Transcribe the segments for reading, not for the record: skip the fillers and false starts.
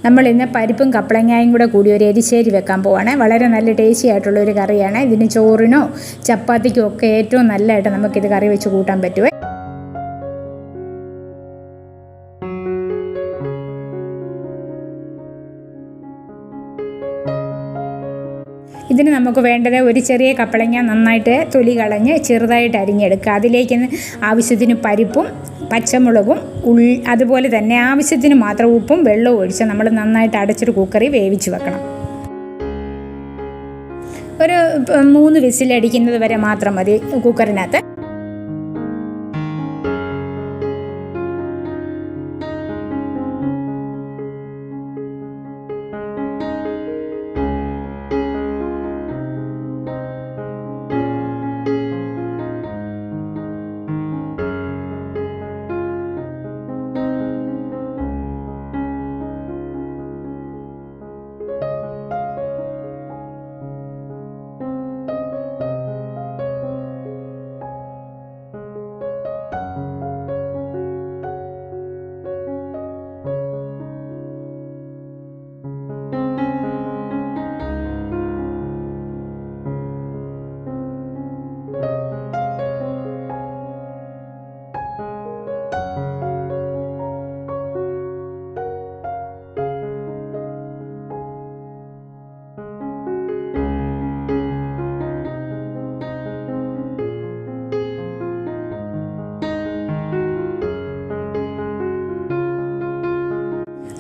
നമ്മളിന്ന് പരിപ്പും കപ്പളങ്ങായും കൂടെ കൂടി ഒരു എരിശ്ശേരി വെക്കാൻ പോവാണ്. വളരെ നല്ല ടേസ്റ്റി ആയിട്ടുള്ളൊരു കറിയാണ്. ഇതിന് ചോറിനോ ചപ്പാത്തിക്കോ ഒക്കെ ഏറ്റവും നല്ലതായിട്ട് നമുക്കിത് കറി വെച്ച് കൂട്ടാൻ പറ്റുമേ. ഇതിന് നമുക്ക് വേണ്ടത് ഒരു ചെറിയ കപ്പളങ്ങ നന്നായിട്ട് തൊലി കളഞ്ഞ് ചെറുതായിട്ട് അരിഞ്ഞെടുക്കുക. അതിലേക്ക് ആവശ്യത്തിന് പരിപ്പും പച്ചമുളകും അതുപോലെ തന്നെ ആവശ്യത്തിന് മാത്രം ഉപ്പും വെള്ളവും ഒഴിച്ച് നമ്മൾ നന്നായിട്ട് അടച്ചൊരു കുക്കറിൽ വേവിച്ച് വെക്കണം. ഒരു 3 വിസിലടിക്കുന്നത് വരെ മാത്രം മതി കുക്കറിനകത്ത്.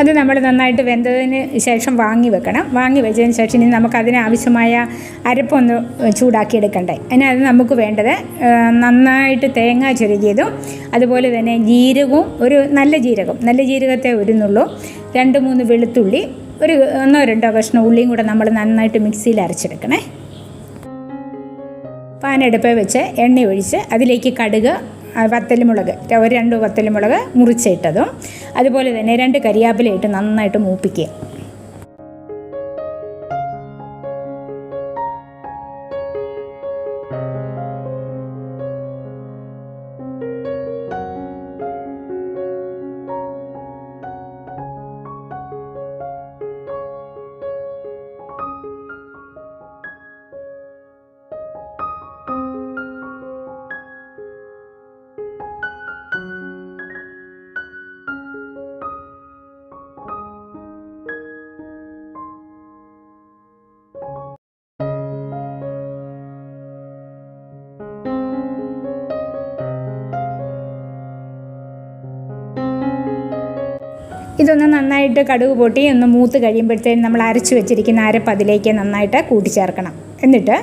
അത് നമ്മൾ നന്നായിട്ട് വെന്തതിന് ശേഷം വാങ്ങി വെക്കണം. വാങ്ങി വെച്ചതിന് ശേഷം ഇനി നമുക്കതിന് ആവശ്യമായ അരപ്പൊന്ന് ചൂടാക്കിയെടുക്കണ്ടേ. അതിനകത്ത് നമുക്ക് വേണ്ടത് നന്നായിട്ട് തേങ്ങ ചുരുകിയതും അതുപോലെ തന്നെ ജീരകവും, ഒരു നല്ല ജീരകത്തെ ഒരു നുള്ളു, 2-3 വെളുത്തുള്ളി, ഒരു 1-2 കഷ്ണം ഉള്ളിയും കൂടെ നമ്മൾ നന്നായിട്ട് മിക്സിയിൽ അരച്ചെടുക്കണേ. പാനെടുപ്പ് വെച്ച് എണ്ണ ഒഴിച്ച് അതിലേക്ക് കടുക്, വത്തലുമുളക്, 2 വത്തലുമുളക് മുറിച്ചിട്ടതും അതുപോലെ തന്നെ 2 കരിയാപ്പില ഇട്ട് നന്നായിട്ട് മൂപ്പിക്കുക. ഇതൊന്ന് നന്നായിട്ട് കടുക് പൊട്ടി ഒന്ന് മൂത്ത് കഴിയുമ്പോഴത്തേനും നമ്മൾ അരച്ച് വെച്ചിരിക്കുന്ന അരപ്പ് അതിലേക്ക് നന്നായിട്ട് കൂട്ടിച്ചേർക്കണം. എന്നിട്ട്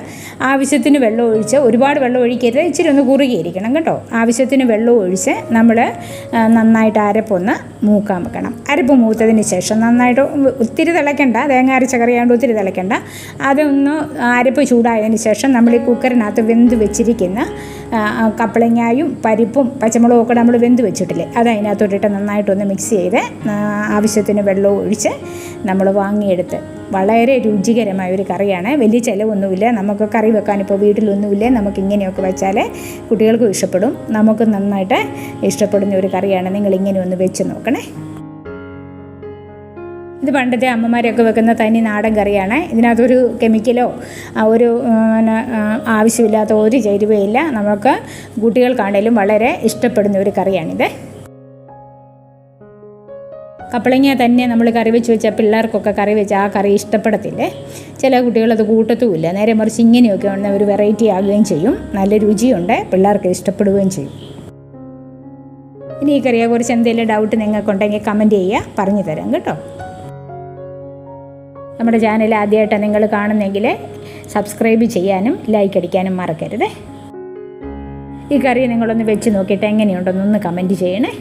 ആവശ്യത്തിന് വെള്ളം ഒഴിച്ച്, ഒരുപാട് വെള്ളം ഒഴിക്കരുത്, ഇച്ചിരി ഒന്ന് കുറുകിയിരിക്കണം കേട്ടോ. ആവശ്യത്തിന് വെള്ളം ഒഴിച്ച് നമ്മൾ നന്നായിട്ട് അരപ്പൊന്ന് മൂക്കാൻ വെക്കണം. അരപ്പ് മൂത്തതിന് ശേഷം നന്നായിട്ട്, ഒത്തിരി തിളയ്ക്കണ്ട, തേങ്ങ അരച്ച കറിയാണ്ട് ഒത്തിരി തിളയ്ക്കണ്ട. അതൊന്ന് അരപ്പ് ചൂടായതിന് ശേഷം നമ്മൾ ഈ കുക്കറിനകത്ത് വെന്ത് വെച്ചിരിക്കുന്ന കപ്പളങ്ങായും പരിപ്പും പച്ചമുളകും ഒക്കെ നമ്മൾ വെന്ത് വെച്ചിട്ടില്ലേ, അത് അതിനകത്തോട്ടിട്ട് നന്നായിട്ടൊന്ന് മിക്സ് ചെയ്ത് ആവശ്യത്തിന് വെള്ളവും ഒഴിച്ച് നമ്മൾ വാങ്ങിയെടുത്ത് വളരെ രുചികരമായ ഒരു കറിയാണ്. വലിയ ചിലവൊന്നുമില്ല. നമുക്ക് കറി വെക്കാനിപ്പോൾ വീട്ടിലൊന്നുമില്ല. നമുക്ക് ഇങ്ങനെയൊക്കെ വെച്ചാൽ കുട്ടികൾക്കും ഇഷ്ടപ്പെടും, നമുക്ക് നന്നായിട്ട് ഇഷ്ടപ്പെടുന്ന ഒരു കറിയാണ്. നിങ്ങളിങ്ങനെ ഒന്ന് വെച്ച് നോക്കണേ. ഇത് പണ്ടത്തെ അമ്മമാരൊക്കെ വെക്കുന്ന തനി നാടൻ കറിയാണ്. ഇതിനകത്തൊരു കെമിക്കലോ ഒരു ആവശ്യമില്ലാത്ത ഒരു ചേരുവയില്ല. നമുക്ക് കുട്ടികൾക്കാണേലും വളരെ ഇഷ്ടപ്പെടുന്ന ഒരു കറിയാണിത്. കപ്പളങ്ങ തന്നെ നമ്മൾ കറി വെച്ചാൽ പിള്ളേർക്കൊക്കെ കറി വെച്ചാൽ ആ കറി ഇഷ്ടപ്പെടത്തില്ലേ. ചില കുട്ടികളത് കൂട്ടത്തുമില്ല. നേരെ മറിച്ച് ഇങ്ങനെയൊക്കെ ഒരു വെറൈറ്റി ആകുകയും ചെയ്യും. നല്ല രുചിയുണ്ട്, പിള്ളേർക്ക് ഇഷ്ടപ്പെടുകയും ചെയ്യും. ഇനി ഈ കറിയെക്കുറിച്ച് എന്തെങ്കിലും ഡൗട്ട് നിങ്ങൾക്കുണ്ടെങ്കിൽ കമൻറ്റ് ചെയ്യുക, പറഞ്ഞു തരാം കേട്ടോ. നമ്മുടെ ചാനൽ ആദ്യമായിട്ടാണ് നിങ്ങൾ കാണുന്നെങ്കിൽ സബ്സ്ക്രൈബ് ചെയ്യാനും ലൈക്ക് അടിക്കാനും മറക്കരുത്. ഈ കറി നിങ്ങളൊന്ന് വെച്ച് നോക്കിയിട്ട് എങ്ങനെയുണ്ടെന്നൊന്ന് കമൻറ്റ് ചെയ്യണേ.